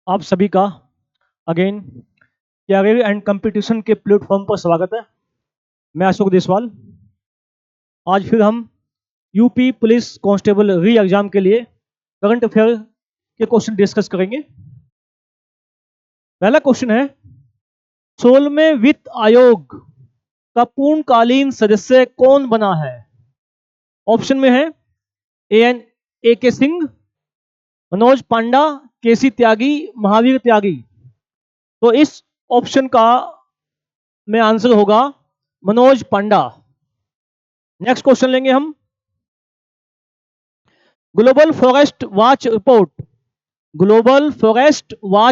आप सभी का अगेन कैरियर एंड कंपटीशन के प्लेटफॉर्म पर स्वागत है। मैं अशोक देसवाल। आज फिर हम यूपी पुलिस कांस्टेबल री एग्जाम के लिए करंट अफेयर के क्वेश्चन डिस्कस करेंगे। पहला क्वेश्चन है, 16वें वित्त आयोग का पूर्णकालीन सदस्य कौन बना है? ऑप्शन में है ए के सिंह, मनोज पांडा, केसी त्यागी, महावीर त्यागी। तो इस ऑप्शन का में आंसर होगा मनोज पांडा। नेक्स्ट क्वेश्चन लेंगे हम, ग्लोबल फॉरेस्ट वॉच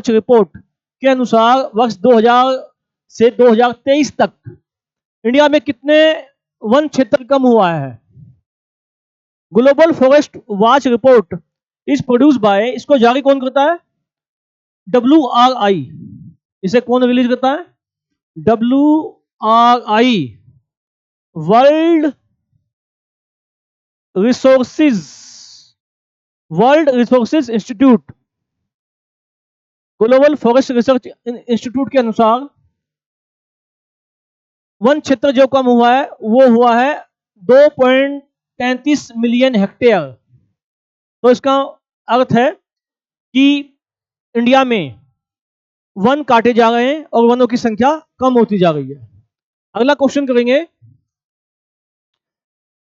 रिपोर्ट के अनुसार वर्ष 2000 से 2023 तक इंडिया में कितने वन क्षेत्र कम हुआ है? Global forest watch report is produce by, इसको जारी कौन करता है? WRI। इसे कौन रिलीज करता है? WRI, world resources institute. Global forest research institute के अनुसार वन क्षेत्र जो कम हुआ है वो हुआ है 2.33 मिलियन हेक्टेयर। तो इसका अर्थ है कि इंडिया में वन काटे जा रहे हैं और वनों की संख्या कम होती जा रही है। अगला क्वेश्चन करेंगे,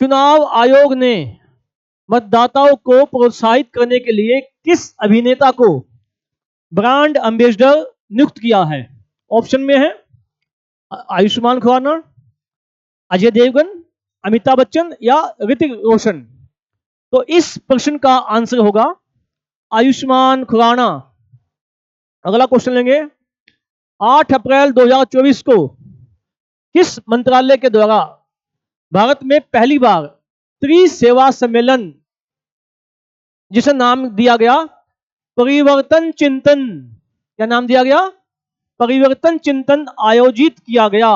चुनाव आयोग ने मतदाताओं को प्रोत्साहित करने के लिए किस अभिनेता को ब्रांड एम्बेसडर नियुक्त किया है? ऑप्शन में है आयुष्मान खुराना, अजय देवगन, अमिताभ बच्चन या ऋतिक रोशन। तो इस प्रश्न का आंसर होगा आयुष्मान खुराना। अगला क्वेश्चन लेंगे, 8 अप्रैल 2024 को किस मंत्रालय के द्वारा भारत में पहली बार त्रिसेवा सम्मेलन, जिसे नाम दिया गया परिवर्तन चिंतन, क्या नाम दिया गया? परिवर्तन चिंतन, आयोजित किया गया?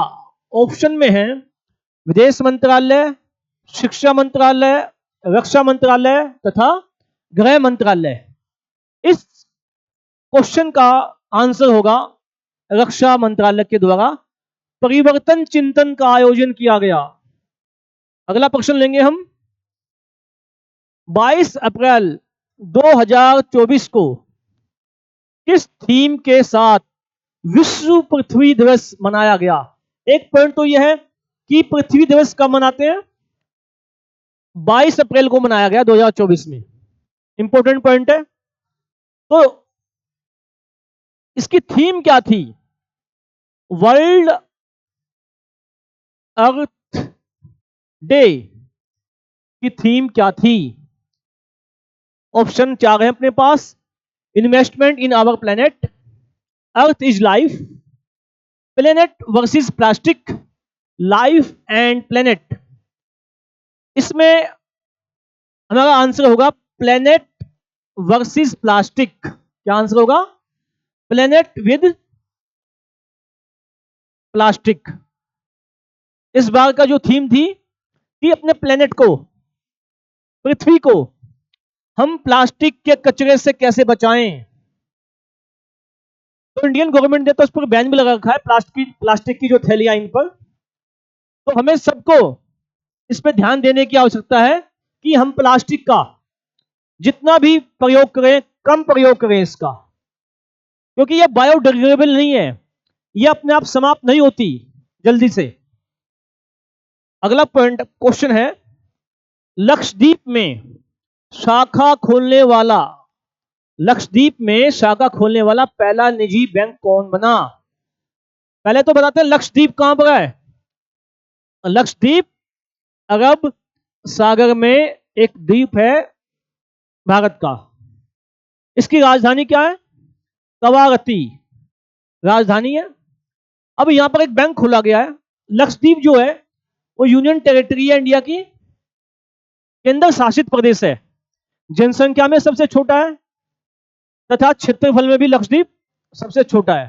ऑप्शन में है विदेश मंत्रालय, शिक्षा मंत्रालय, रक्षा मंत्रालय तथा गृह मंत्रालय। इस क्वेश्चन का आंसर होगा रक्षा मंत्रालय के द्वारा परिवर्तन चिंतन का आयोजन किया गया। अगला प्रश्न लेंगे हम, 22 अप्रैल 2024 को किस थीम के साथ विश्व पृथ्वी दिवस मनाया गया? एक पॉइंट तो यह है कि पृथ्वी दिवस कब मनाते हैं? 22 अप्रैल को मनाया गया 2024 में। इंपॉर्टेंट पॉइंट है। तो इसकी थीम क्या थी? वर्ल्ड अर्थ डे की थीम क्या थी? ऑप्शन 4 है अपने पास, investment in our planet, earth is life, planet versus plastic, life and planet. इसमें हमारा आंसर होगा प्लेनेट वर्सेस प्लास्टिक। क्या आंसर होगा? Planet with plastic. इस बार का जो थीम थी कि अपने प्लेनेट को, पृथ्वी को हम प्लास्टिक के कचरे से कैसे बचाएं। तो इंडियन गवर्नमेंट ने तो इस पर बैन भी लगा रखा है, प्लास्टिक की जो थैलियां इन पर। तो हमें सबको इस पर ध्यान देने की आवश्यकता है कि हम प्लास्टिक का जितना भी प्रयोग करें कम प्रयोग करें इसका, क्योंकि यह बायोडिग्रेडेबल नहीं है, यह अपने आप समाप्त नहीं होती जल्दी से। अगला पॉइंट क्वेश्चन है, लक्षद्वीप में शाखा खोलने वाला पहला निजी बैंक कौन बना? पहले तो बताते हैं लक्षद्वीप कहां पर है। लक्षद्वीप अरब सागर में एक द्वीप है भारत का। इसकी राजधानी क्या है? कवारती राजधानी है। अब यहां पर एक बैंक खोला गया है। लक्षद्वीप जो है वो यूनियन टेरिटरी है इंडिया की, केंद्र शासित प्रदेश है, जनसंख्या में सबसे छोटा है तथा क्षेत्रफल में भी लक्षद्वीप सबसे छोटा है।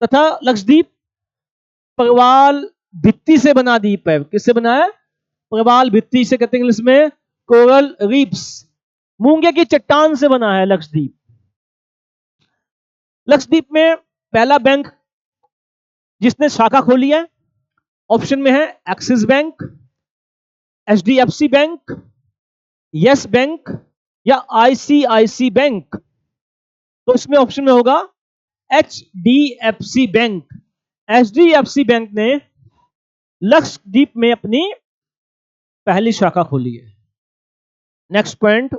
तथा लक्षद्वीप प्रवाल भित्ति से बना द्वीप है। किससे बना है? प्रवाल भित्ति से कहते हैं इंग्लिश में कोरल रीफ्स, मूंगे की चट्टान से बना है लक्षद्वीप। लक्षद्वीप में पहला बैंक जिसने शाखा खोली है, ऑप्शन में है axis bank, HDFC bank, yes bank या आईसीआईसी बैंक। तो इसमें ऑप्शन में होगा एचडीएफसी बैंक। एचडीएफसी बैंक ने लक्षद्वीप में अपनी पहली शाखा खोली है। नेक्स्ट पॉइंट,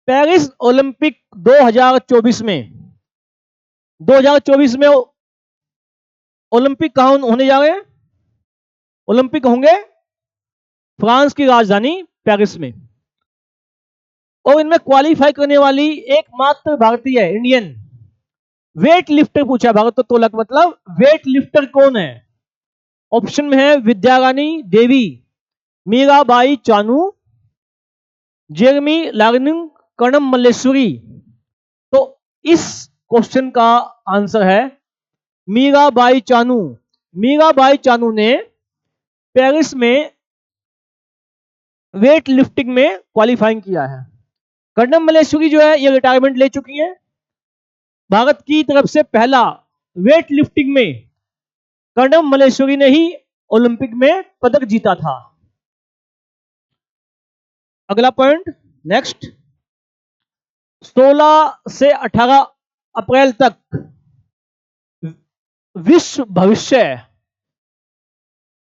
पेरिस ओलंपिक 2024 में ओलंपिक कहां होने जा रहे हैं? ओलंपिक होंगे फ्रांस की राजधानी पेरिस में, और इनमें क्वालिफाई करने वाली एकमात्र भारतीय है, इंडियन वेट लिफ्टर पूछा। भारत तो तोलक मतलब वेट लिफ्टर कौन है? ऑप्शन में है विद्यारानी देवी, मीराबाई चानू, जेरमी लार्निंग, कर्णम मल्लेश्वरी। तो इस क्वेश्चन का आंसर है मीराबाई चानू। मीराबाई चानू ने पेरिस में वेट लिफ्टिंग में क्वालिफाइंग किया है। कर्णम मल्लेश्वरी जो है ये रिटायरमेंट ले चुकी है। भारत की तरफ से पहला वेट लिफ्टिंग में कर्णम मल्लेश्वरी ने ही ओलंपिक में पदक जीता था। अगला पॉइंट, नेक्स्ट, 16 से 18 अप्रैल तक विश्व भविष्य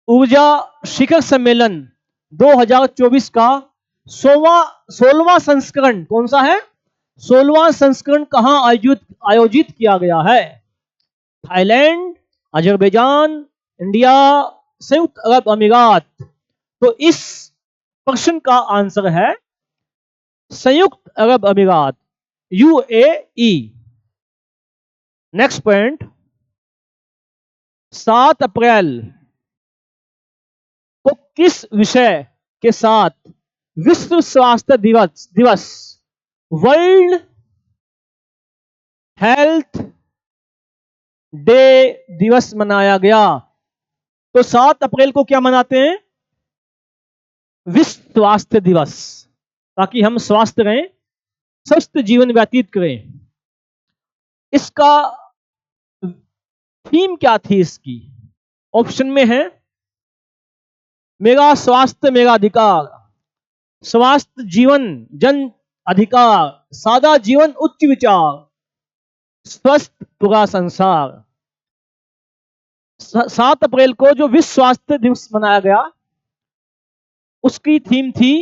ऊर्जा शिखर सम्मेलन 2024 का 16वां संस्करण कौन सा है? 16वां संस्करण कहां आयोजित किया गया है? थाईलैंड, अजरबैजान, इंडिया, संयुक्त अरब अमीरात। तो इस प्रश्न का आंसर है संयुक्त अरब अमीरात, यूएई। नेक्स्ट पॉइंट, 7 अप्रैल को किस विषय के साथ विश्व स्वास्थ्य दिवस वर्ल्ड हेल्थ डे दिवस मनाया गया? तो 7 अप्रैल को क्या मनाते हैं? विश्व स्वास्थ्य दिवस, ताकि हम स्वस्थ रहें, स्वस्थ जीवन व्यतीत करें। इसका थीम क्या थी इसकी? ऑप्शन में है मेरा स्वास्थ्य मेरा अधिकार, स्वास्थ्य जीवन जन अधिकार, सादा जीवन उच्च विचार, स्वस्थ पूरा संसार। 7 अप्रैल को जो विश्व स्वास्थ्य दिवस मनाया गया उसकी थीम थी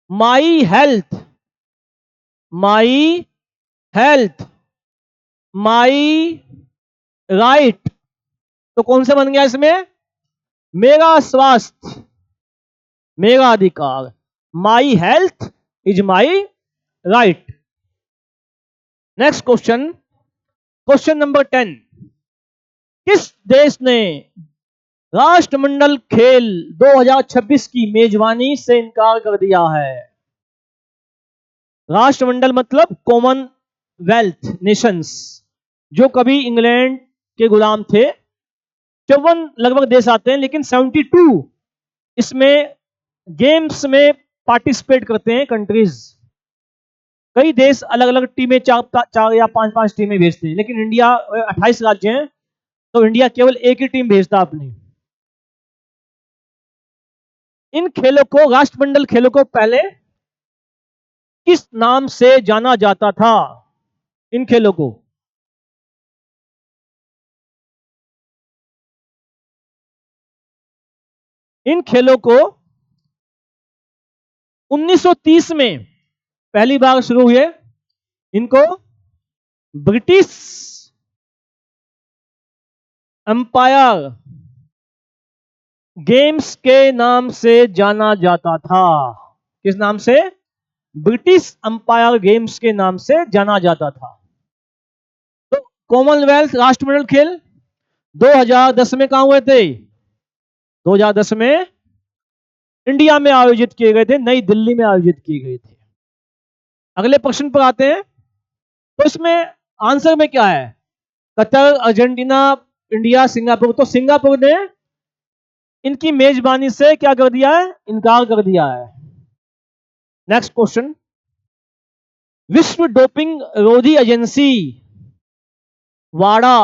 my health, my health, my right. तो कौन से बन गया इसमें? मेरा स्वास्थ्य मेरा अधिकार, my health is my right. Next question, question number 10, किस देश ने राष्ट्रमंडल खेल 2026 की मेजबानी से इनकार कर दिया है? राष्ट्रमंडल मतलब कॉमनवेल्थ नेशंस, जो कभी इंग्लैंड के गुलाम थे। 54 लगभग देश आते हैं, लेकिन 72 इसमें गेम्स में पार्टिसिपेट करते हैं कंट्रीज। कई देश अलग अलग टीमें 4 या 5 टीमें भेजते हैं, लेकिन इंडिया 28 राज्य हैं, तो इंडिया केवल एक ही टीम भेजता अपनी। इन खेलों को, राष्ट्रमंडल खेलों को पहले किस नाम से जाना जाता था? इन खेलों को इन खेलों को 1930 में पहली बार शुरू हुए। इनको ब्रिटिश एम्पायर गेम्स के नाम से जाना जाता था। किस नाम से? ब्रिटिश एम्पायर गेम्स के नाम से जाना जाता था। तो कॉमनवेल्थ राष्ट्रमंडल खेल 2010 में कहां हुए थे? 2010 में इंडिया में आयोजित किए गए थे, नई दिल्ली में आयोजित किए गए थे। अगले प्रश्न पर आते हैं। तो इसमें आंसर में क्या है? Qatar, Argentina, India, Singapore. तो सिंगापुर ने इनकी मेजबानी से क्या कर दिया है? इनकार कर दिया है। नेक्स्ट क्वेश्चन, विश्व डोपिंग रोधी एजेंसी वाडा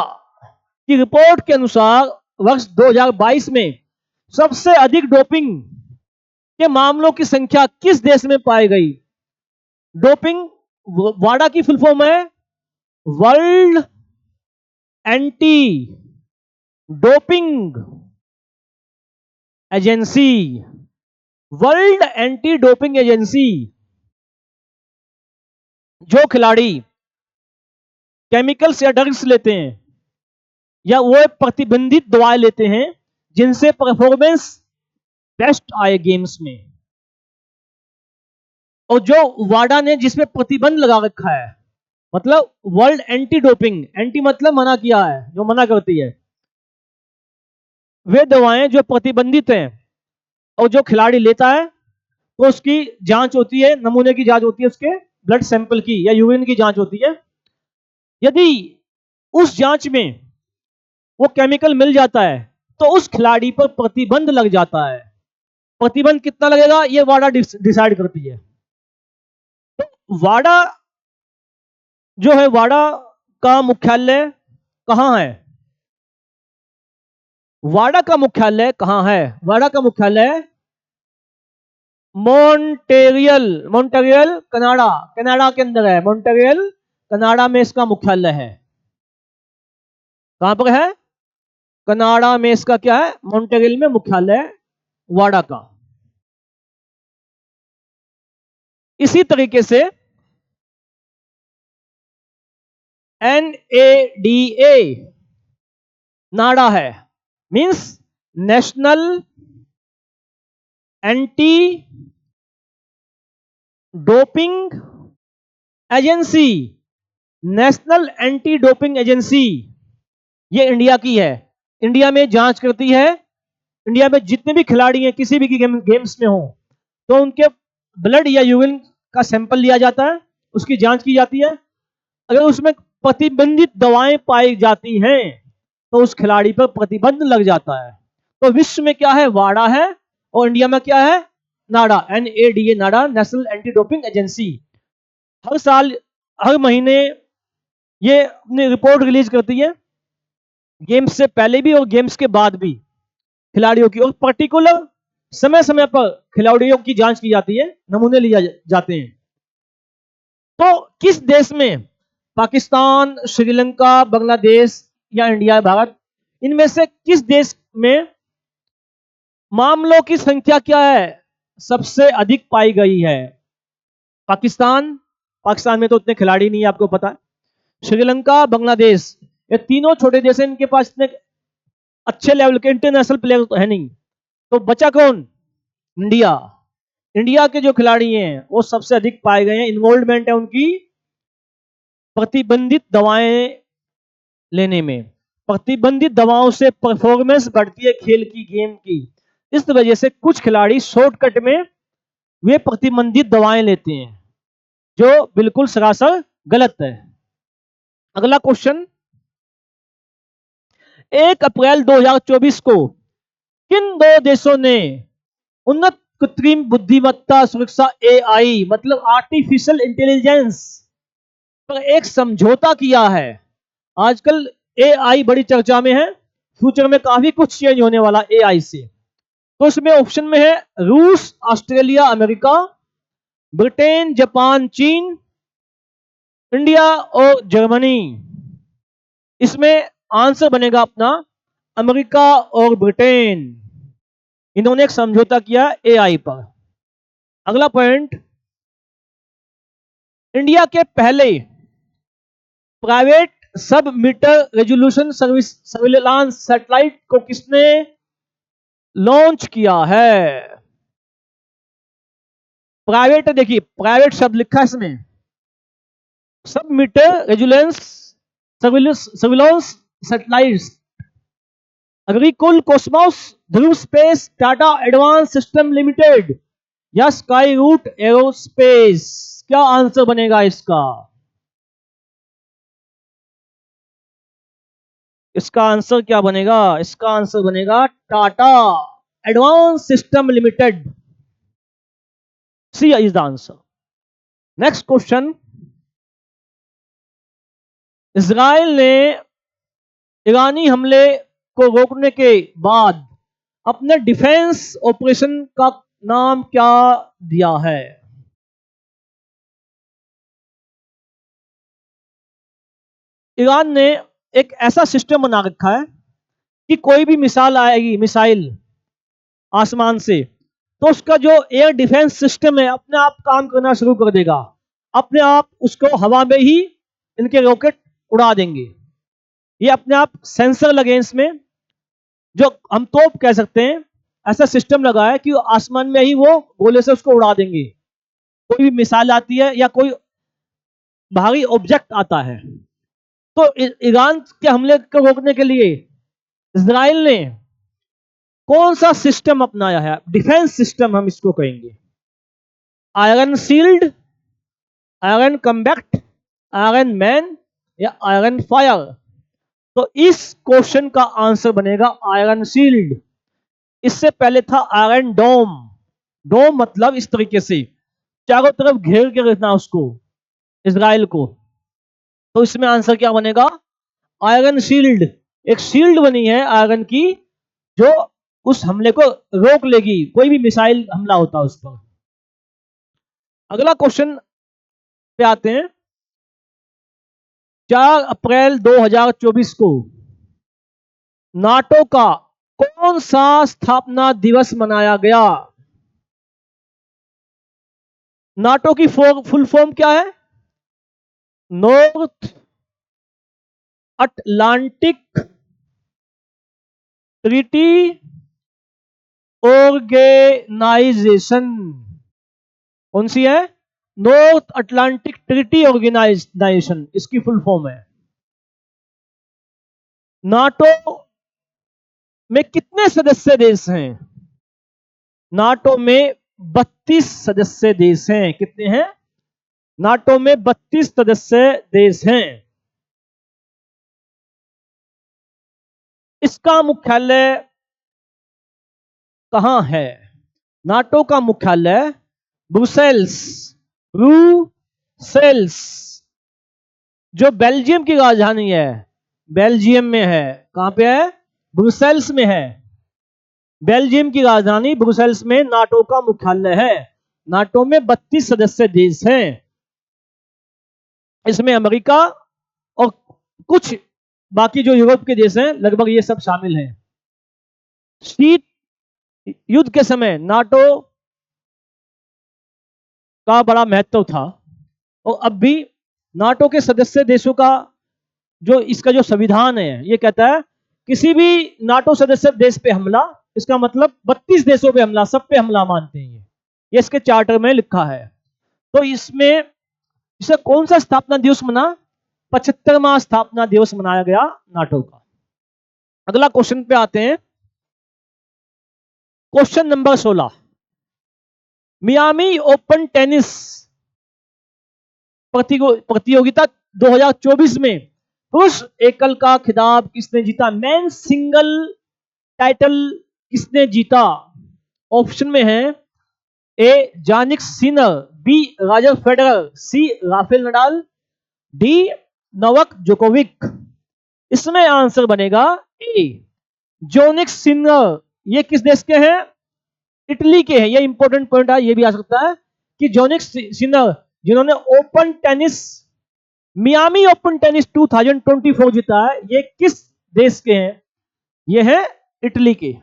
की रिपोर्ट के अनुसार वर्ष 2022 में सबसे अधिक डोपिंग के मामलों की संख्या किस देश में पाई गई? डोपिंग वाडा की फुल फॉर्म है world anti doping agency. World anti doping agency जो खिलाड़ी केमिकल्स या ड्रग्स लेते हैं या वो प्रतिबंधित दवाएं लेते हैं जिनसे परफॉर्मेंस बेस्ट आए गेम्स में, और जो वाडा ने जिसमें प्रतिबंध लगा रखा है, मतलब वर्ल्ड एंटी डोपिंग, एंटी मतलब मना किया है, जो मना करती है, वे दवाएं जो प्रतिबंधित हैं और जो खिलाड़ी लेता है तो उसकी जांच होती है, नमूने की जांच होती है, उसके ब्लड सैंपल की या यूरिन की जांच होती है। यदि उस जांच में वो केमिकल मिल जाता है तो उस खिलाड़ी पर प्रतिबंध लग जाता है। प्रतिबंध कितना लगेगा ये वाडा डिसाइड करती है। तो वाडा जो है, वाडा का मुख्यालय कहां है? वाडा का मुख्यालय कहां है? वाडा का मुख्यालय मॉन्ट्रियल, मॉन्ट्रियल कनाडा, कनाडा के अंदर है। मॉन्ट्रियल कनाडा में इसका मुख्यालय है। कहां पर है? कनाडा में इसका क्या है? मॉन्ट्रियल में मुख्यालय वाडा का। इसी तरीके से NADA नाडा है, means national anti doping agency. National anti doping agency ये इंडिया की है। इंडिया में जांच करती है, इंडिया में जितने भी खिलाड़ी हैं किसी भी गेम्स में हो तो उनके ब्लड या यूरिन का सैंपल लिया जाता है, उसकी जांच की जाती है। अगर उसमें प्रतिबंधित दवाएं पाई जाती हैं तो उस खिलाड़ी पर प्रतिबंध लग जाता है। तो विश्व में क्या है? वाडा है, और इंडिया में क्या है? नाडा, NADA नाडा, नेशनल एंटी डोपिंग एजेंसी। हर साल, हर महीने ये अपनी रिपोर्ट रिलीज करती है, गेम्स से पहले भी और गेम्स के बाद भी खिलाड़ियों की, और पर्टिकुलर समय समय पर खिलाड़ियों की जांच की जाती है, नमूने लिए जाते हैं। तो किस देश में, पाकिस्तान, श्रीलंका, बांग्लादेश या इंडिया, भारत, इनमें से किस देश में मामलों की संख्या क्या है सबसे अधिक पाई गई है? पाकिस्तान, पाकिस्तान में तो उतने खिलाड़ी नहीं है आपको पता है। श्रीलंका, बांग्लादेश, ये तीनों छोटे देश हैं, इनके पास इतने अच्छे लेवल के इंटरनेशनल प्लेयर तो है नहीं। तो बचा कौन? इंडिया। इंडिया के जो खिलाड़ी हैं वो सबसे अधिक पाए गए हैं, इन्वॉल्वमेंट है उनकी प्रतिबंधित दवाएं लेने में। प्रतिबंधित दवाओं से परफॉर्मेंस बढ़ती है खेल की, गेम की। इस वजह से कुछ खिलाड़ी शॉर्टकट में वे प्रतिबंधित दवाएं लेते हैं, जो बिल्कुल सरासर गलत है। अगला क्वेश्चन, 1 अप्रैल 2024 को किन दो देशों ने उन्नत कृत्रिम बुद्धिमत्ता सुरक्षा AI मतलब आर्टिफिशियल इंटेलिजेंस पर एक समझौता किया है? आजकल AI बड़ी चर्चा में है, फ्यूचर में काफी कुछ चेंज होने वाला AI से। तो इसमें ऑप्शन में है रूस, ऑस्ट्रेलिया, अमेरिका, ब्रिटेन, जापान, चीन, इंडिया और जर्मनी। इसमें आंसर बनेगा अपना अमेरिका और ब्रिटेन। इन्होंने एक समझौता किया AI पर। अगला पॉइंट, इंडिया के पहले प्राइवेट सब मीटर रेजोल्यूशन सर्विलांस सैटेलाइट को किसने लॉन्च किया है? प्राइवेट, देखिए प्राइवेट शब्द लिखा है इसमें, sub metre resolution surveillance satellites, Agnikul, cosmos, Dhruva space, Tata advance system limited या स्काई रूट एरोस्पेस। क्या आंसर बनेगा इसका? इसका आंसर क्या बनेगा? इसका आंसर बनेगा Tata advance system limited. C is the answer. Next question, Israel ने ईरानी हमले को रोकने के बाद अपने डिफेंस ऑपरेशन का नाम क्या दिया है? ईरान ने एक ऐसा सिस्टम बना रखा है कि कोई भी मिसाइल आसमान से, तो उसका जो एयर डिफेंस सिस्टम है अपने आप काम करना शुरू कर देगा, अपने आप उसको हवा में ही इनके रॉकेट उड़ा देंगे। ये अपने आप सेंसर लगे हैं इसमें, जो हम तोप कह सकते हैं, ऐसा सिस्टम लगा है कि आसमान में ही वो गोले से उसको उड़ा देंगे। कोई भी मिसाइल आती है या कोई भारी ऑब्जेक्ट आता है, तो ईरान के हमले को रोकने के लिए इजराइल ने कौन सा सिस्टम अपनाया है? डिफेंस सिस्टम हम इसको कहेंगे। Iron shield, iron combat, iron man या आयरन फायर? तो इस क्वेश्चन का आंसर बनेगा आयरन शील्ड। इससे पहले था आयरन डोम। डोम मतलब इस तरीके से चारों तरफ घेर के रखना उसको, इजराइल को। तो इसमें आंसर क्या बनेगा? Iron shield. एक शील्ड बनी है आयरन की, जो उस हमले को रोक लेगी, कोई भी मिसाइल हमला होता है उस पर। अगला क्वेश्चन पे आते हैं। 4 अप्रैल 2024 को नाटो का कौन सा स्थापना दिवस मनाया गया? नाटो की फुल फॉर्म क्या है? North Atlantic Treaty Organization. कौन सी है? नॉर्थ अटलांटिक ट्रीटी ऑर्गेनाइजेशन, इसकी फुल फॉर्म है। नाटो में कितने सदस्य देश हैं? नाटो में 32 सदस्य देश हैं। कितने हैं? नाटो में 32 सदस्य देश हैं। इसका मुख्यालय कहां है? नाटो का मुख्यालय ब्रुसेल्स, ब्रुसेल्स, जो बेल्जियम की राजधानी है, बेल्जियम में है। कहां पे है? ब्रुसेल्स में है। बेल्जियम की राजधानी ब्रुसेल्स में नाटो का मुख्यालय है। नाटो में 32 सदस्य देश हैं। इसमें अमेरिका और कुछ बाकी जो यूरोप के देश हैं, लगभग ये सब शामिल हैं। शीत युद्ध के समय नाटो का बड़ा महत्व था, और अब भी नाटो के सदस्य देशों का जो इसका जो संविधान है, ये कहता है किसी भी नाटो सदस्य देश पे हमला, इसका मतलब 32 देशों पे हमला, सब पे हमला मानते हैं ये इसके चार्टर में लिखा है। तो इसमें इसे कौन सा स्थापना दिवस मना? 75वां स्थापना दिवस मनाया गया नाटो का। अगला क्वेश्चन पे आते हैं। Question number 16। Miami open tennis प्रतियोगिता 2024 में पुरुष एकल का खिताब किसने जीता? मेन सिंगल टाइटल किसने जीता? ऑप्शन में है A Jannik Sinner, B Roger Federer, C Rafael Nadal, D Novak Djokovic. इसमें आंसर बनेगा ए जोनिक सिनर। ये किस देश के हैं? इटली के हैं। ये इंपॉर्टेंट पॉइंट है, ये भी आ सकता है कि जोनिक सिनर, जिन्होंने open tennis, Miami open tennis 2024 जीता है, ये किस देश के हैं? ये है इटली के।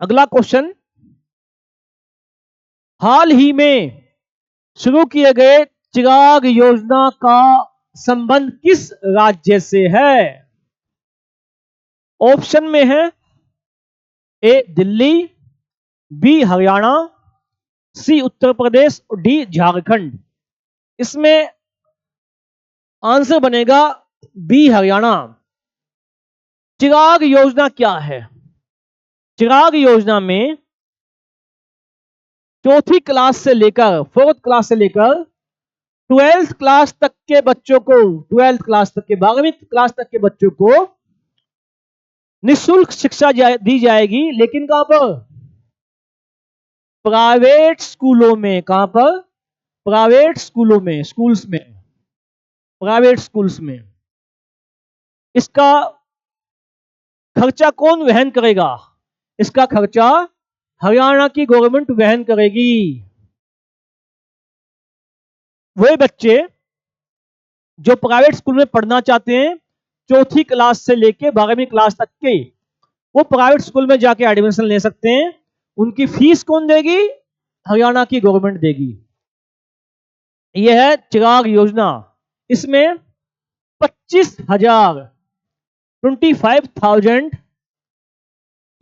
अगला क्वेश्चन। हाल ही में शुरू किए गए चिराग योजना का संबंध किस राज्य से है? ऑप्शन में है ए दिल्ली, बी हरियाणा, सी उत्तर प्रदेश और डी झारखंड। इसमें आंसर बनेगा बी हरियाणा। चिराग योजना क्या है? चिराग योजना में चौथी क्लास से लेकर, 4th क्लास से लेकर 12th क्लास तक के बच्चों को, 12th क्लास तक के, 12वीं क्लास तक के बच्चों को निःशुल्क शिक्षा दी जाएगी, लेकिन कहां पर? प्राइवेट स्कूलों में। कहां पर? प्राइवेट स्कूलों में, स्कूल्स में। प्राइवेट स्कूल्स में। इसका खर्चा कौन वहन करेगा? इसका खर्चा हरियाणा की गवर्नमेंट वहन करेगी। वही बच्चे जो प्राइवेट स्कूल में पढ़ना चाहते हैं, चौथी क्लास से लेके 12वीं क्लास तक के, वो प्राइवेट स्कूल में जाके एडमिशन ले सकते हैं। उनकी फीस कौन देगी? हरियाणा की गवर्नमेंट देगी। यह है चिराग योजना। इसमें 25,000 25,000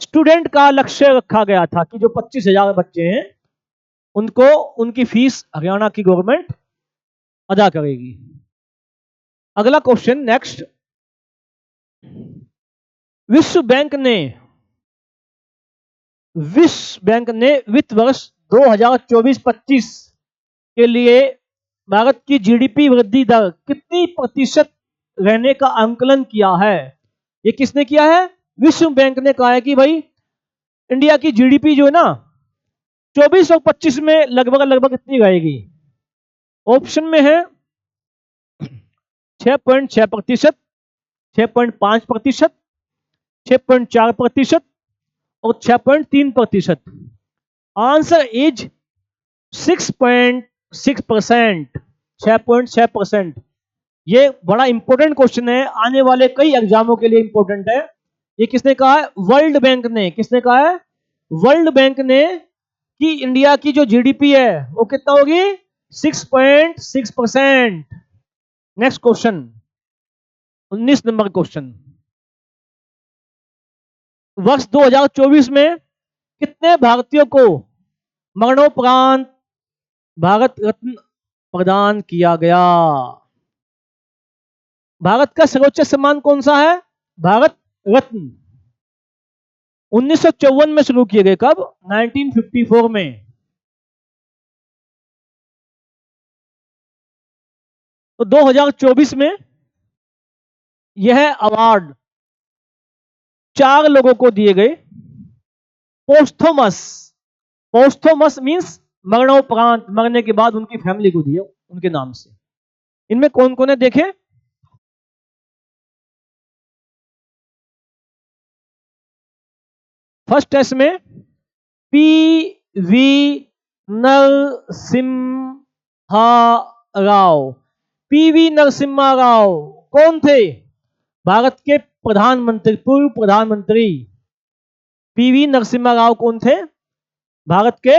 स्टूडेंट का लक्ष्य रखा गया था कि जो 25,000 बच्चे हैं उनको उनकी फीस हरियाणा की गवर्नमेंट अदा करेगी। अगला क्वेश्चन नेक्स्ट। विश्व बैंक ने वित्त वर्ष 2024-25 के लिए भारत की जीडीपी वृद्धि दर कितनी प्रतिशत रहने का आंकलन किया है? ये किसने किया है? विश्व बैंक ने कहा है कि भाई इंडिया की जीडीपी जो है ना 24 और 25 में लगभग कितनी रहेगी? ऑप्शन में है 6.6%, 6.5%, 6.4% और 6.3%। Answer is 6.6%, 6.6%। ये बड़ा इंपॉर्टेंट क्वेश्चन है, आने वाले कई एग्जामों के लिए इंपॉर्टेंट है। ये किसने कहा है? वर्ल्ड बैंक ने। किसने कहा है? वर्ल्ड बैंक ने कि इंडिया की जो जीडीपी है वो कितना होगी? 6.6%। Next question 19 number question. वर्ष 2024 में कितने भारतीयों को मरणोपरांत भारत रत्न प्रदान किया गया? भारत का सर्वोच्च सम्मान कौन सा है? भारत रत्न। 1954 में शुरू किए गए। कब? 1954 में। तो 2024 में यह अवार्ड 4 लोगों को दिए गए। पोस्थोमस। पोस्थोमस मींस मरणोपरांत, मरने के बाद उनकी फैमिली को दिए उनके नाम से। इनमें कौन कौन है देखें। फर्स्ट टेस्ट में P V Narasimha Rao. PV Narasimha Rao कौन थे? भारत के प्रधानमंत्री, पूर्व प्रधानमंत्री। पीवी नरसिम्हा राव कौन थे? भारत के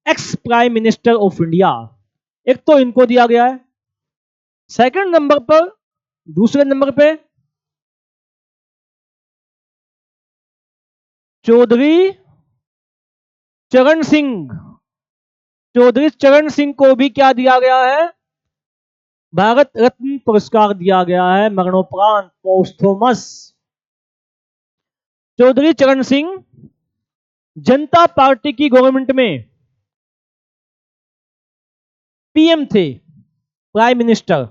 ex prime minister of India. एक तो इनको दिया गया है। सेकंड नंबर पर, दूसरे नंबर पे चौधरी चरण सिंह। चौधरी चरण सिंह को भी क्या दिया गया है? भारत रत्न पुरस्कार दिया गया है, मरणोपरांत, पोस्थोमस। चौधरी चरण सिंह जनता पार्टी की गवर्नमेंट में पीएम थे, प्राइम मिनिस्टर,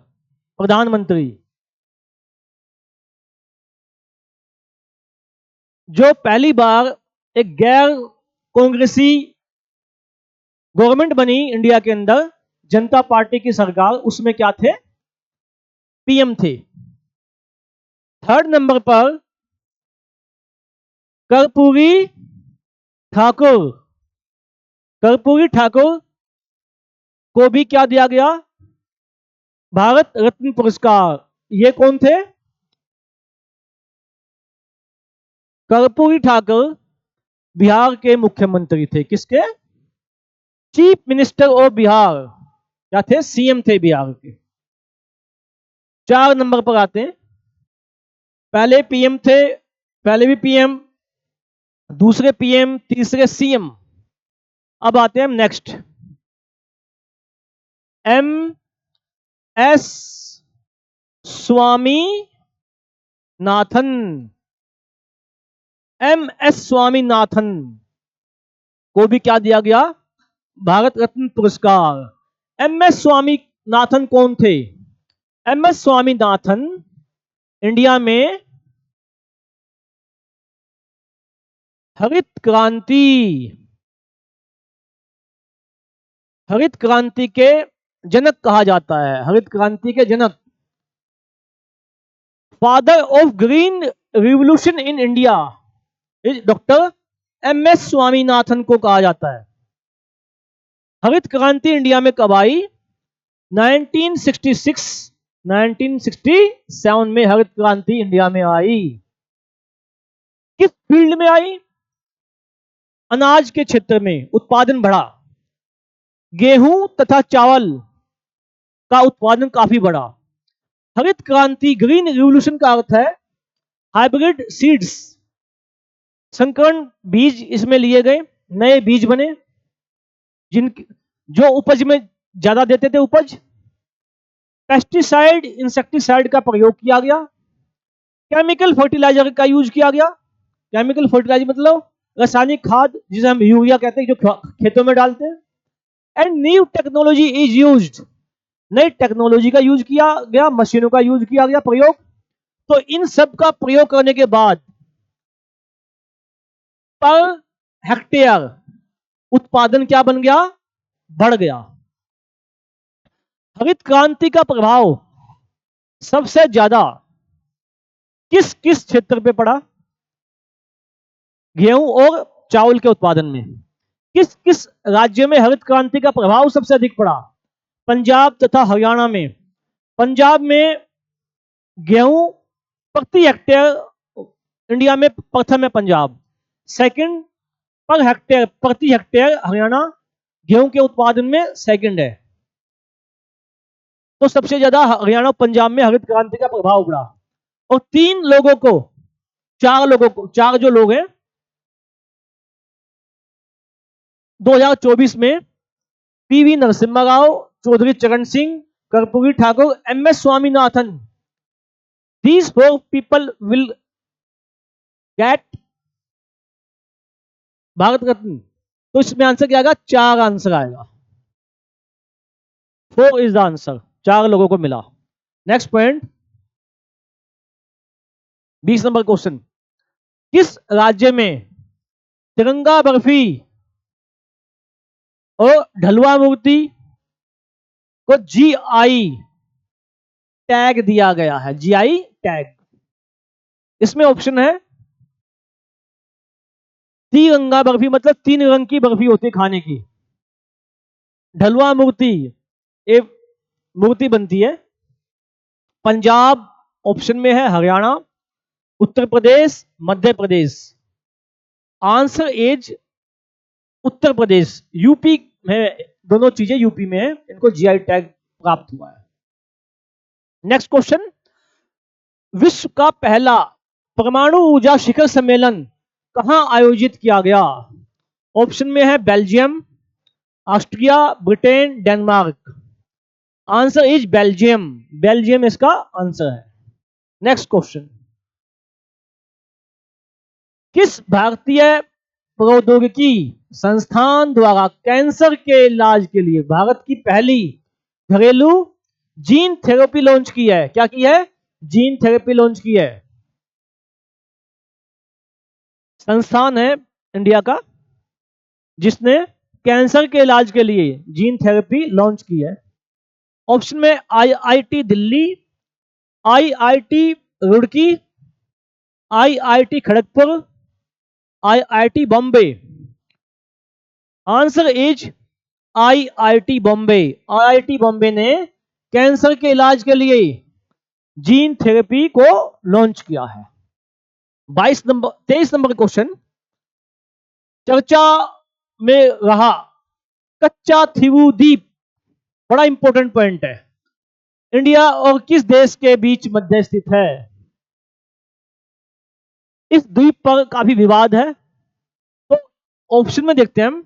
प्रधानमंत्री। जो पहली बार एक गैर कांग्रेसी गवर्नमेंट बनी इंडिया के अंदर, जनता पार्टी की सरकार, उसमें क्या थे? पीएम थे। थर्ड नंबर पर कर्पूरी ठाकुर। कर्पूरी ठाकुर को भी क्या दिया गया? भारत रत्न पुरस्कार। ये कौन थे? कर्पूरी ठाकुर बिहार के मुख्यमंत्री थे। किसके? Chief minister of Bihar. क्या थे? सीएम थे बिहार के। 4 नंबर पर आते हैं। पहले पीएम थे, पहले भी पीएम, दूसरे पीएम, तीसरे सीएम। अब आते हैं हम next. M S Swaminathan. M S Swaminathan को भी क्या दिया गया? भारत रत्न पुरस्कार। एम एस स्वामीनाथन कौन थे? एम एस स्वामीनाथन इंडिया में हरित क्रांति, हरित क्रांति के जनक कहा जाता है। हरित क्रांति के जनक। Father of green revolution in India is doctor MS Swaminathan को कहा जाता है। हरित क्रांति इंडिया में कब आई? 1966 1967 में हरित क्रांति इंडिया में आई। किस फील्ड में आई? अनाज के क्षेत्र में उत्पादन बढ़ा, गेहूं तथा चावल का उत्पादन काफी बढ़ा। हरित क्रांति ग्रीन रिवॉल्यूशन का अर्थ है हाइब्रिड सीड्स, संकरण बीज इसमें लिए गए, नए बीज बने जिन जो उपज में ज्यादा देते थे उपज। पेस्टिसाइड इंसेक्टिसाइड का प्रयोग किया गया, केमिकल फर्टिलाइजर का यूज किया गया। केमिकल फर्टिलाइजर मतलब रासायनिक खाद जिसे हम यूरिया कहते हैं, जो खेतों में डालते हैं। And new technology is used, नई टेक्नोलॉजी का यूज किया गया, मशीनों का यूज किया गया, प्रयोग। तो इन सब का प्रयोग करने के बाद पर हेक्टेयर उत्पादन क्या बन गया? बढ़ गया। हरित क्रांति का प्रभाव सबसे ज्यादा किस किस क्षेत्र पे पड़ा? गेहूं और चावल के उत्पादन में। किस किस राज्य में हरित क्रांति का प्रभाव सबसे अधिक पड़ा? पंजाब तथा हरियाणा में। पंजाब में गेहूं प्रति हेक्टेयर इंडिया में प्रथम है पंजाब, सेकंड पर हेक्टेयर प्रति हेक्टेयर हरियाणा गेहूं के उत्पादन में सेकंड है। तो सबसे ज्यादा हरियाणा और पंजाब में हरित क्रांति का प्रभाव पड़ा। और चार जो लोग हैं 2024 में PV Narasimha Rao, Chaudhary Charan Singh, Karpoori Thakur, MS Swaminathan, these 4 people will get Bharat Ratna. तो इसमें आंसर क्या आएगा? 4 आंसर आएगा। 4 इज द आंसर, 4 लोगों को मिला। नेक्स्ट पॉइंट, 20 नंबर क्वेश्चन, किस राज्य में तिरंगा बर्फी और ढलुआ मूर्ति को जीआई टैग दिया गया है? GI tag. इसमें ऑप्शन है तिरंगा बर्फी मतलब 3 रंग की बर्फी होती है खाने की। ढलुआ मूर्ति एक मूर्ति बनती है पंजाब ऑप्शन में है, Haryana, Uttar Pradesh, Madhya Pradesh. Answer is Uttar Pradesh. UP में दोनों चीजें यूपी में है, इनको जीआई टैग प्राप्त हुआ है। नेक्स्ट क्वेश्चन, विश्व का पहला परमाणु ऊर्जा शिखर सम्मेलन कहां आयोजित किया गया? ऑप्शन में है Belgium, Austria, Britain, Denmark. Answer is Belgium. Belgium इसका आंसर है। नेक्स्ट क्वेश्चन, किस भारतीय प्रौद्योगिकी संस्थान द्वारा कैंसर के इलाज के लिए भारत की पहली घरेलू जीन थेरेपी लॉन्च की है? क्या की है? जीन थेरेपी लॉन्च की है। संस्थान है इंडिया का जिसने कैंसर के इलाज के लिए जीन थेरेपी लॉन्च की है। ऑप्शन में IIT Delhi, IIT Roorkee, IIT Kharagpur, IIT Bombay. Answer is IIT Bombay. IIT Bombay ने कैंसर के इलाज के लिए जीन थेरेपी को लॉन्च किया है। 23 नंबर क्वेश्चन, चर्चा में रहा कच्चा थीवू द्वीप, बड़ा इंपॉर्टेंट पॉइंट है, इंडिया और किस देश के बीच मध्य स्थित है? इस द्वीप पर काफी विवाद है, तो ऑप्शन में देखते हैं हम,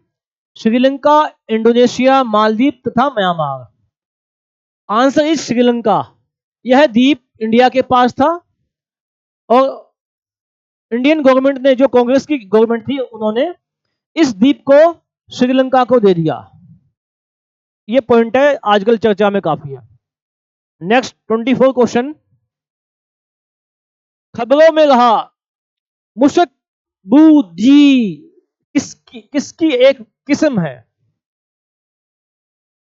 श्रीलंका, इंडोनेशिया, मालदीव तथा म्यांमार। Answer is Sri Lanka. यह द्वीप इंडिया के पास था और इंडियन गवर्नमेंट ने, जो कांग्रेस की गवर्नमेंट थी, उन्होंने इस द्वीप को श्रीलंका को दे दिया। यह पॉइंट है आजकल चर्चा में काफी है। नेक्स्ट 24 क्वेश्चन, खबरों में रहा मुशकबूजी किसकी एक किस्म है?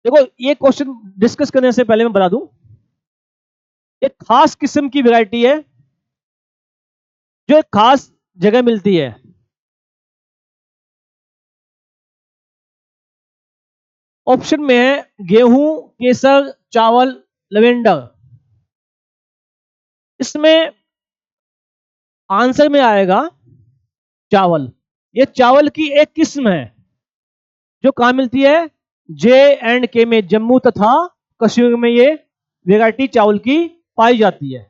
देखो, ये क्वेश्चन डिस्कस करने से पहले मैं बता दूं, एक खास किस्म की वैरायटी है जो एक खास जगह मिलती है। ऑप्शन में है गेहूं, केसर, चावल, लवेंडर। इसमें आंसर में आएगा चावल। ये चावल की एक किस्म है जो कहां मिलती है, जे एंड के में, जम्मू तथा कश्मीर में ये वैरायटी चावल की पाई जाती है।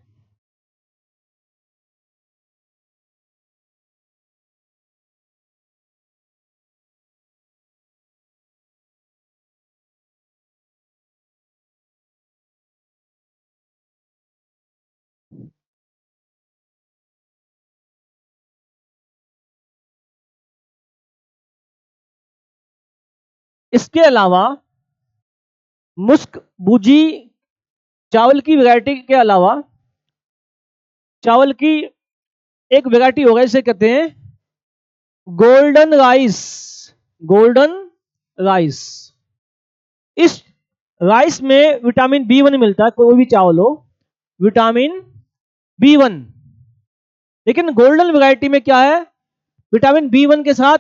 इसके अलावा मुस्क बूजी चावल की वैरायटी के अलावा चावल की एक वैरायटी होगा, इसे कहते हैं गोल्डन राइस। Golden rice. इस राइस में विटामिन बी 1 मिलता है, कोई भी चावल हो, विटामिन बी 1। लेकिन गोल्डन वैरायटी में क्या है, विटामिन बी 1 के साथ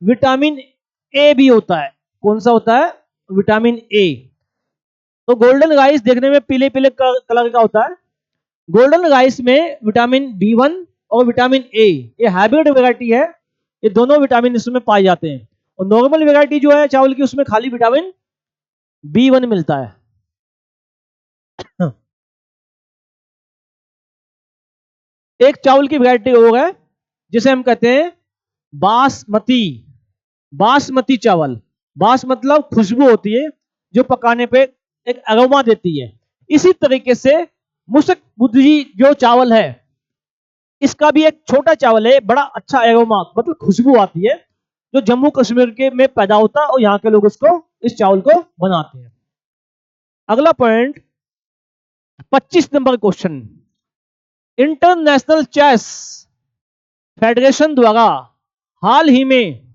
विटामिन ए भी होता है। कौन सा होता है, विटामिन ए। तो गोल्डन राइस देखने में पीले पीले कलर का होता है। गोल्डन राइस में विटामिन बी 1 और विटामिन ए, ये हाइब्रिड वैरायटी है, ये दोनों विटामिन इसमें पाए जाते हैं। और नॉर्मल वैरायटी जो है चावल की, उसमें खाली विटामिन बी 1 मिलता है। एक चावल की वैरायटी और है जिसे हम कहते हैं बासमती। बासमती चावल, बास मतलब खुशबू होती है जो पकाने पे एक अरोमा देती है। इसी तरीके से मुसक बुद्धी जो चावल है, इसका भी एक छोटा चावल है, बड़ा अच्छा अरोमा मतलब खुशबू आती है, जो जम्मू कश्मीर के में पैदा होता है और यहाँ के लोग इसको, इस चावल को बनाते हैं। अगला point, 25 number question. International Chess Federation द्वारा हाल ही में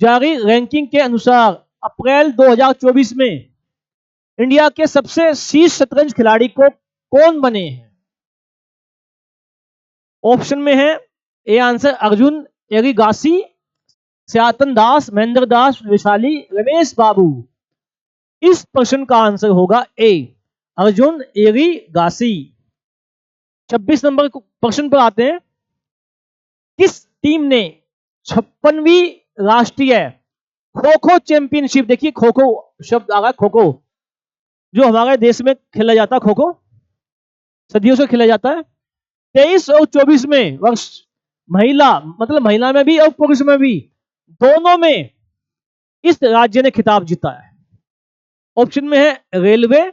जारी रैंकिंग के अनुसार अप्रैल 2024 में इंडिया के सबसे शीर्ष शतरंज खिलाड़ी को कौन बने हैं? ऑप्शन में है ए आंसर अर्जुन एरिगासी, सयातन दास, महेंद्र दास, वैशाली, रमेश बाबू। इस प्रश्न का आंसर होगा ए, अर्जुन एरिगासी। 26 नंबर प्रश्न पर आते हैं। किस टीम ने 56वीं राष्ट्रीय खो खो चैंपियनशिप, देखिए खो खो शब्द आ रहा है, खो खो जो हमारे देश में खेला जाता है, खो खो सदियों से खेला जाता है, 23 और 24 में वर्ष, महिला मतलब महिला में भी और पुरुष में भी, दोनों में इस राज्य ने खिताब जीता है। ऑप्शन में है रेलवे,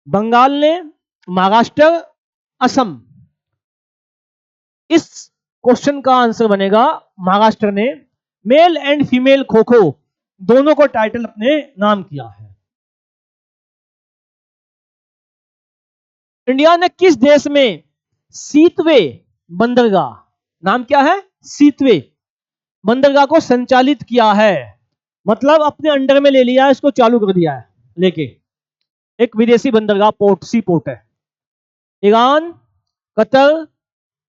बंगाल ने, महाराष्ट्र, असम। इस क्वेश्चन का आंसर बनेगा महाराष्ट्र ने male and female kho kho दोनों को टाइटल अपने नाम किया है। इंडिया ने किस देश में सीतवे बंदरगाह, नाम क्या है, सीतवे बंदरगाह को संचालित किया है, मतलब अपने अंडर में ले लिया है, इसको चालू कर दिया है लेके, एक विदेशी बंदरगाह पोर्ट, सी पोर्ट है। ईरान, कतर,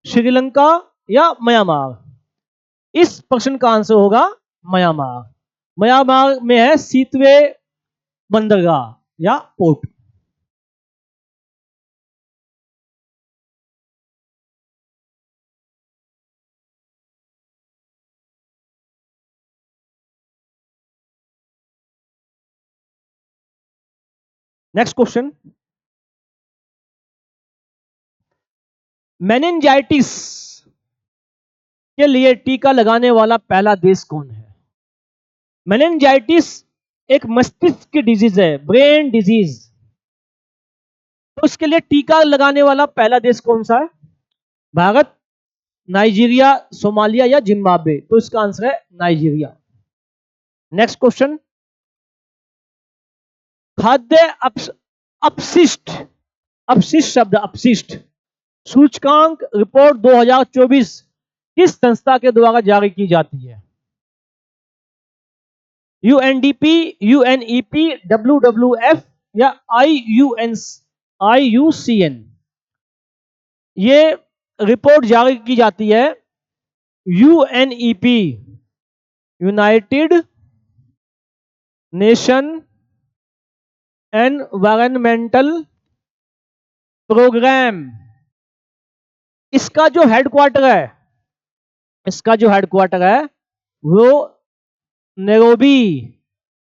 श्रीलंका या म्यांमार? इस प्रश्न का आंसर होगा म्यांमार। म्यांमार में है सीतवे बंदरगाह या पोर्ट। नेक्स्ट क्वेश्चन, मेनिंजाइटिस के लिए टीका लगाने वाला पहला देश कौन है? मेनिंजाइटिस एक मस्तिष्क की डिजीज है, ब्रेन डिजीज। तो उसके लिए टीका लगाने वाला पहला देश कौन सा है? भारत, नाइजीरिया, सोमालिया या जिम्बाब्वे? तो इसका आंसर है नाइजीरिया। नेक्स्ट क्वेश्चन, खाद्य अपशिष्ट, अपशिष्ट शब्द अपशिष्ट सूचकांक रिपोर्ट 2024 किस संस्था के द्वारा जारी की जाती है? यूएनडीपी, यूएनईपी, डब्ल्यूडब्ल्यूएफ या आईयूसीएन? ये रिपोर्ट जारी की जाती है UNEP, United Nation Environmental Programme, इसका जो हेडक्वार्टर है, इसका जो हेडक्वार्टर है वो नैरोबी,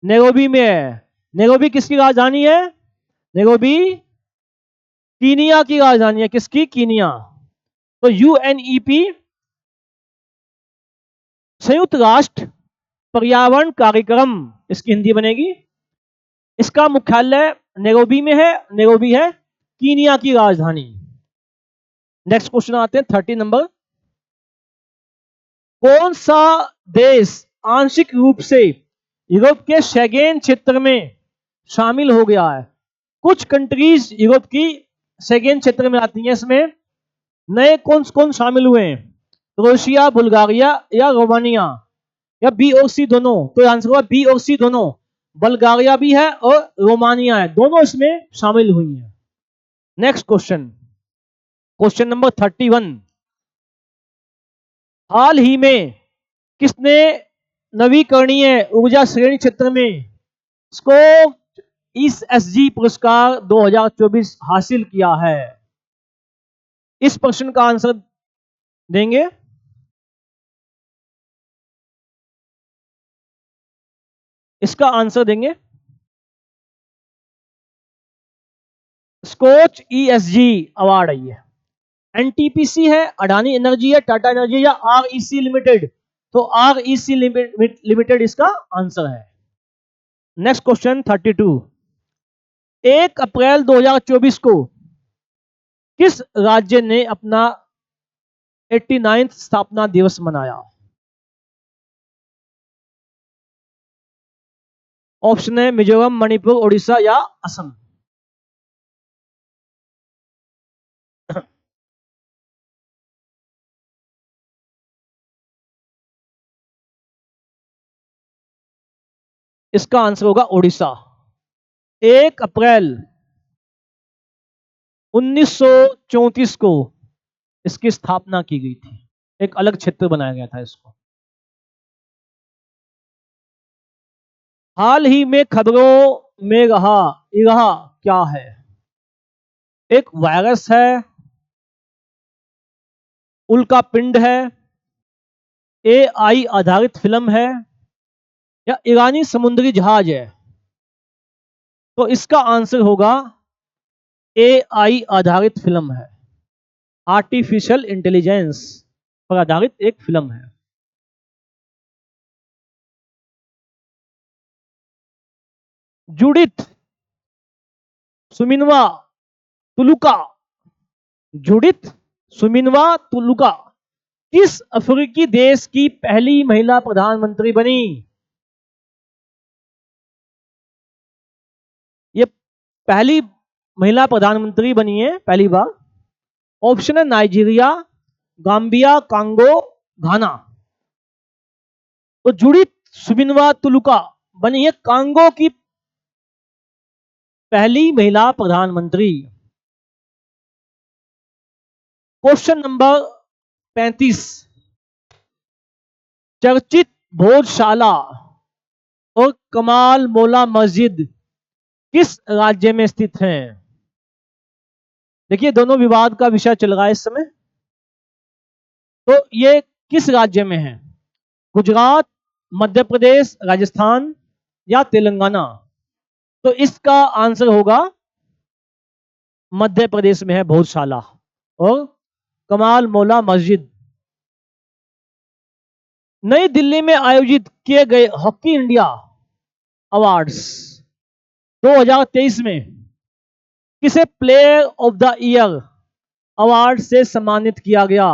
नैरोबी में है। नैरोबी किसकी राजधानी है? नैरोबी कीनिया की राजधानी है। किसकी? कीनिया। तो यूएनईपी संयुक्त राष्ट्र पर्यावरण कार्यक्रम, इसकी हिंदी बनेगी। इसका मुख्यालय नैरोबी में है। नैरोबी है कीनिया की राजधानी। नेक्स्ट क्वेश्चन आते हैं 30 नंबर। कौन सा देश आंशिक रूप से यूरोप के शेंगेन क्षेत्र में शामिल हो गया है? कुछ कंट्रीज यूरोप की शेंगेन क्षेत्र में आती हैं। इसमें नए कौन कौन शामिल हुए हैं? क्रोएशिया, बुल्गारिया या रोमानिया, या बी और सी दोनों? तो आंसर होगा बी और सी दोनों। बुल्गारिया भी है और रोमानिया है, दोनों इसमें शामिल हुई हैं। Next question, question number 31। हाल ही में किसने नवीकरणीय ऊर्जा श्रेणी क्षेत्र में स्कोप ESG पुरस्कार 2024 हासिल किया है? इस प्रश्न का आंसर देंगे इसका आंसर देंगे स्कोच ESG अवार्ड है ये। एनटीपीसी है, अडानी एनर्जी है, टाटा एनर्जी या REC लिमिटेड? तो REC लिमिटेड इसका आंसर है। Next question 32। 1 अप्रैल 2024 को किस राज्य ने अपना 89th स्थापना दिवस मनाया? ऑप्शन है मिजोरम, मणिपुर, उड़ीसा या असम। इसका आंसर होगा उड़ीसा। 1 अप्रैल 1934 को इसकी स्थापना की गई थी। एक अलग क्षेत्र बनाया गया था इसको। हाल ही में खबरों में रहा क्या है? एक वायरस है, उल्का पिंड है, AI आधारित फिल्म है, या ईरानी समुद्री जहाज है? तो इसका आंसर होगा AI आधारित फिल्म है। आर्टिफिशियल इंटेलिजेंस पर आधारित एक फिल्म है। जुडिथ सुमिनवा तुलुका, जुडिथ सुमिनवा तुलुका किस अफ्रीकी देश की पहली महिला प्रधानमंत्री बनी? ये पहली महिला प्रधानमंत्री बनी है पहली बार। ऑप्शन है नाइजीरिया, गाम्बिया, कांगो, घाना। तो जुडिथ सुमिनवा तुलुका बनी है कांगो की पहली महिला प्रधानमंत्री। Question number 35। चर्चित भोजशाला और कमाल मौला मस्जिद किस राज्य में स्थित हैं? देखिए दोनों विवाद का विषय चल रहा है इस समय। तो ये किस राज्य में है? गुजरात, मध्य प्रदेश, राजस्थान या तेलंगाना? तो इसका आंसर होगा मध्य प्रदेश में है भोजशाला और कमाल मौला मस्जिद। नई दिल्ली में आयोजित किए गए हॉकी इंडिया अवार्ड्स 2023 में किसे player of the year award से सम्मानित किया गया?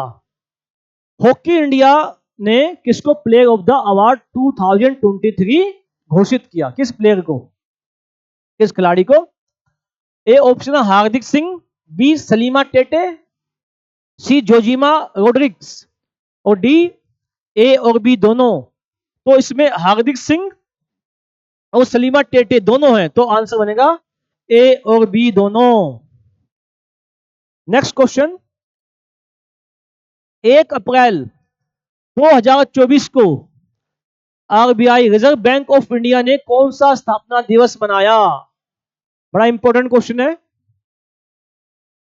हॉकी इंडिया ने किसको प्लेयर ऑफ द अवार्ड 2023 घोषित किया? किस प्लेयर को, किस खिलाड़ी को? ए ऑप्शन है हार्दिक सिंह, बी सलीमा टेटे, सी जोजिमा रोड्रिग्स और डी ए और बी दोनों। तो इसमें हार्दिक सिंह और सलीमा टेटे दोनों हैं, तो आंसर बनेगा ए और बी दोनों। नेक्स्ट क्वेश्चन 1 अप्रैल 2024 को RBI reserve bank of India ने कौन सा स्थापना दिवस मनाया? बड़ा इंपॉर्टेंट क्वेश्चन है।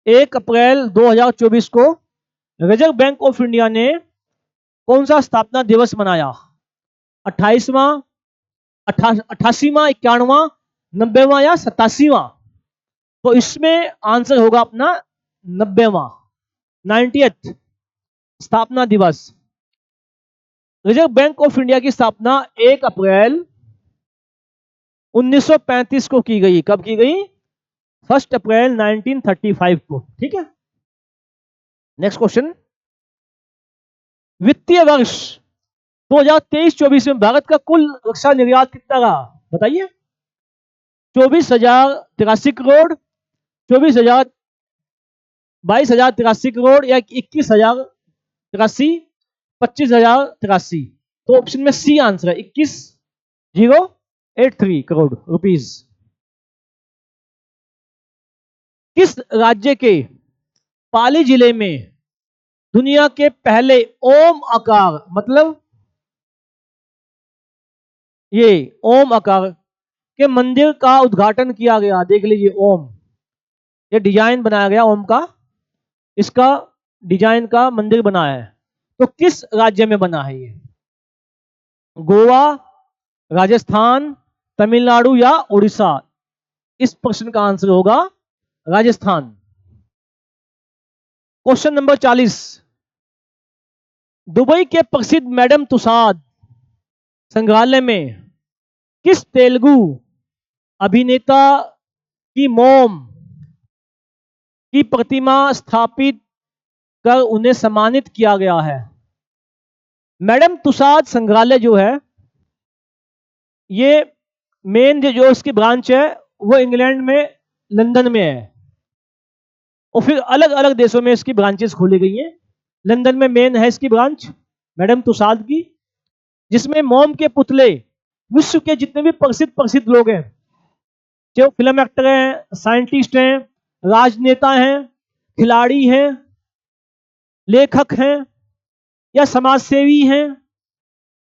1 अप्रैल 2024 को रिजर्व बैंक ऑफ इंडिया ने कौन सा स्थापना दिवस मनाया? 28वां, 88वां, 91वां, 90वां या 87वां? तो इसमें आंसर होगा अपना 90वां, 90th स्थापना दिवस। रिजर्व बैंक ऑफ इंडिया की स्थापना 1 अप्रैल 1935 को की गई। कब की गई? 1 अप्रैल 1935 को। ठीक है। नेक्स्ट क्वेश्चन, वित्तीय वर्ष 2023-24 में भारत का कुल रक्षा निर्यात कितना रहा? बताइए। 24,083 करोड़, 22,083 करोड़ या 21,083, 25,083? तो ऑप्शन में सी आंसर है, 21,083 करोड़ रुपीस। किस राज्य के पाली जिले में दुनिया के पहले ओम आकार, मतलब ये ओम आकार के मंदिर का उद्घाटन किया गया? देख लीजिए, ओम, ये डिजाइन बनाया गया ओम का, इसका डिजाइन का मंदिर बना है। तो किस राज्य में बना है ये? गोवा, राजस्थान, तमिलनाडु या उड़ीसा? इस प्रश्न का आंसर होगा राजस्थान। क्वेश्चन नंबर 40, दुबई के प्रसिद्ध मैडम तुसाद संग्रहालय में किस तेलुगु अभिनेता की मोम की प्रतिमा स्थापित कर उन्हें सम्मानित किया गया है? मैडम तुसाद संग्रहालय जो है, ये मेन जो इसकी ब्रांच है वो इंग्लैंड में, लंदन में है, और फिर अलग अलग देशों में इसकी ब्रांचेस खोली गई हैं। लंदन में मेन है इसकी ब्रांच मैडम तुसाद की, जिसमें मोम के पुतले विश्व के जितने भी प्रसिद्ध लोग हैं, जो फिल्म एक्टर हैं, साइंटिस्ट हैं, राजनेता हैं, खिलाड़ी हैं, लेखक हैं या समाजसेवी हैं,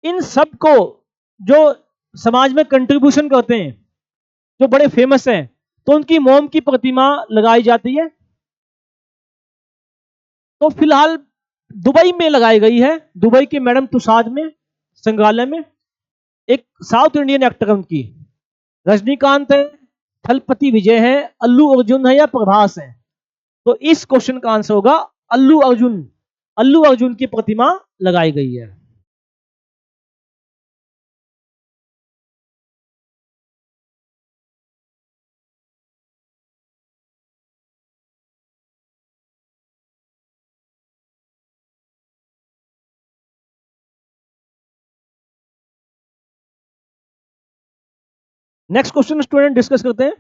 इन सब को जो समाज में कंट्रीब्यूशन करते हैं, जो बड़े फेमस हैं, तो उनकी मोम की प्रतिमा लगाई जाती है। तो फिलहाल दुबई में लगाई गई है, दुबई के मैडम तुसाद में संग्रहालय में। एक साउथ इंडियन एक्टर है उनकी, रजनीकांत है, थलपति विजय है, अल्लू अर्जुन है या प्रभास है? तो इस क्वेश्चन का आंसर होगा अल्लू अर्जुन। अल्लू अर्जुन की प्रतिमा लगाई गई है। नेक्स्ट क्वेश्चन स्टूडेंट डिस्कस करते हैं।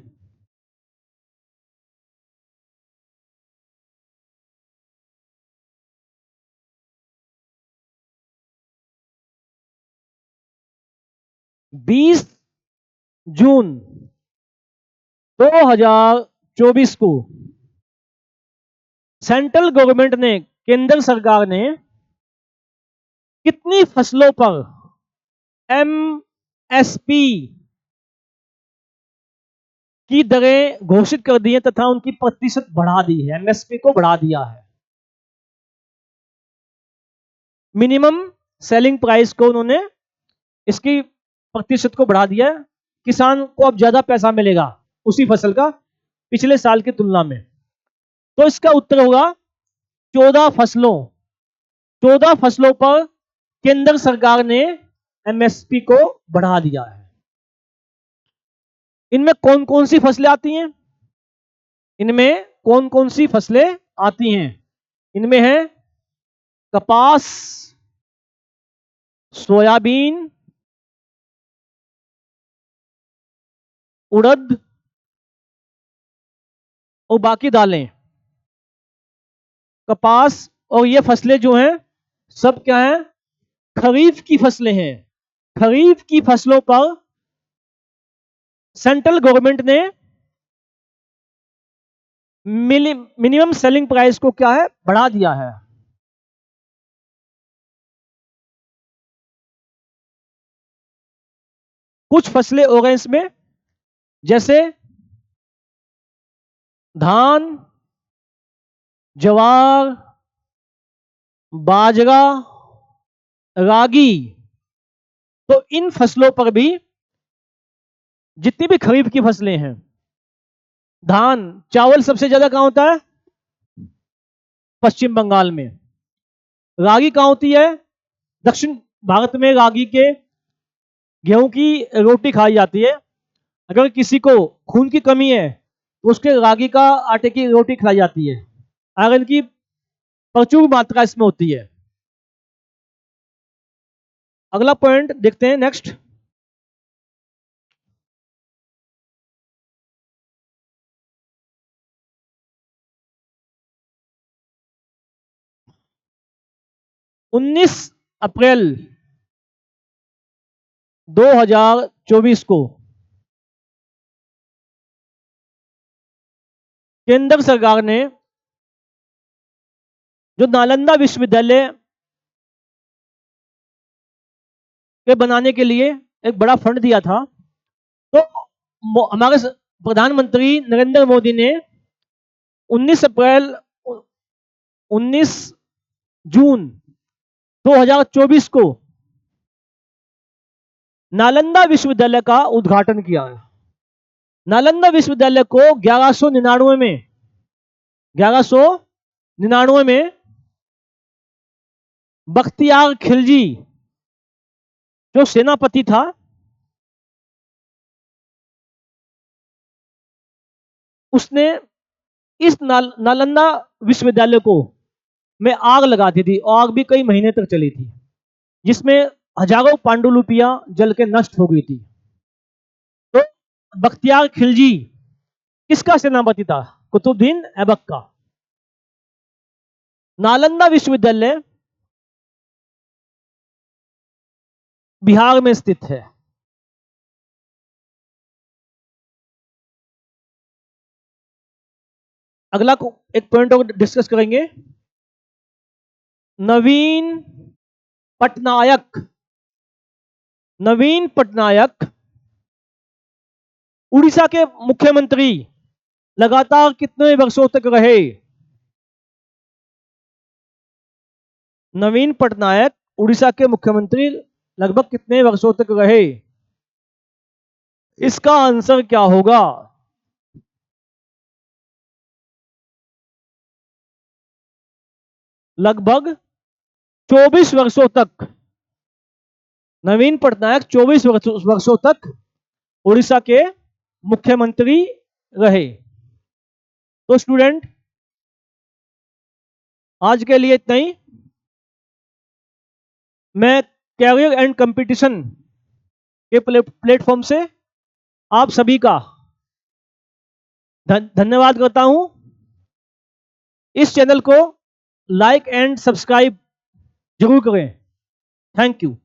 बीस जून 2024 को सेंट्रल गवर्नमेंट ने, केंद्र सरकार ने कितनी फसलों पर एमएसपी की दरें घोषित कर दी है तथा उनकी प्रतिशत बढ़ा दी है? एमएसपी को बढ़ा दिया है। मिनिमम सेलिंग प्राइस को उन्होंने, इसकी प्रतिशत को बढ़ा दिया है। किसान को अब ज्यादा पैसा मिलेगा उसी फसल का पिछले साल की तुलना में। तो इसका उत्तर होगा 14 फसलों, 14 फसलों पर केंद्र सरकार ने एमएसपी को बढ़ा दिया है। इनमें कौन कौन सी फसलें आती हैं? इनमें कौन कौन सी फसलें आती हैं? इनमें है कपास, सोयाबीन, उड़द और बाकी दालें। कपास और ये फसलें जो हैं सब क्या हैं? खरीफ की फसलें हैं। खरीफ की फसलों पर सेंट्रल गवर्नमेंट ने मिनिमम सेलिंग प्राइस को क्या है? बढ़ा दिया है। कुछ फसलें ऑरेंज में, जैसे धान, ज्वार, बाजरा, रागी। तो इन फसलों पर भी, जितनी भी खरीफ की फसलें हैं, धान, चावल सबसे ज्यादा कहां होता है? पश्चिम बंगाल में। रागी कहां होती है? दक्षिण भारत में रागी के गेहूं की रोटी खाई जाती है। अगर किसी को खून की कमी है तो उसके रागी का आटे की रोटी खिलाई जाती है। आयरन की प्रचुर मात्रा इसमें होती है। अगला पॉइंट देखते हैं, नेक्स्ट। उन्नीस अप्रैल 2024 को केंद्र सरकार ने जो नालंदा विश्वविद्यालय के बनाने के लिए एक बड़ा फंड दिया था, तो हमारे प्रधानमंत्री नरेंद्र मोदी ने 19 अप्रैल 19 जून 2024 को नालंदा विश्वविद्यालय का उद्घाटन किया है। नालंदा विश्वविद्यालय को 1199 में बख्तियार खिलजी जो सेनापति था, उसने इस नालंदा विश्वविद्यालय को में आग लगा दी थी। आग भी कई महीने तक चली थी, जिसमें हजारों पांडुलिपियां जल के नष्ट हो गई थी। तो बख्तियार खिलजी किसका सेनापति था? कुतुबुद्दीन ऐबक का। नालंदा विश्वविद्यालय बिहार में स्थित है। अगला एक पॉइंट और डिस्कस करेंगे। नवीन पटनायक उड़ीसा के मुख्यमंत्री लगातार कितने वर्षों तक रहे? नवीन पटनायक उड़ीसा के मुख्यमंत्री लगभग कितने वर्षों तक रहे? इसका आंसर क्या होगा? लगभग 24 वर्षों तक। नवीन पटनायक 24 वर्षों तक उड़ीसा के मुख्यमंत्री रहे। तो स्टूडेंट, आज के लिए इतना ही। मैं कैरियर एंड कंपटीशन के प्लेटफॉर्म से आप सभी का धन्यवाद करता हूं। इस चैनल को लाइक एंड सब्सक्राइब जरूर करें। Thank you.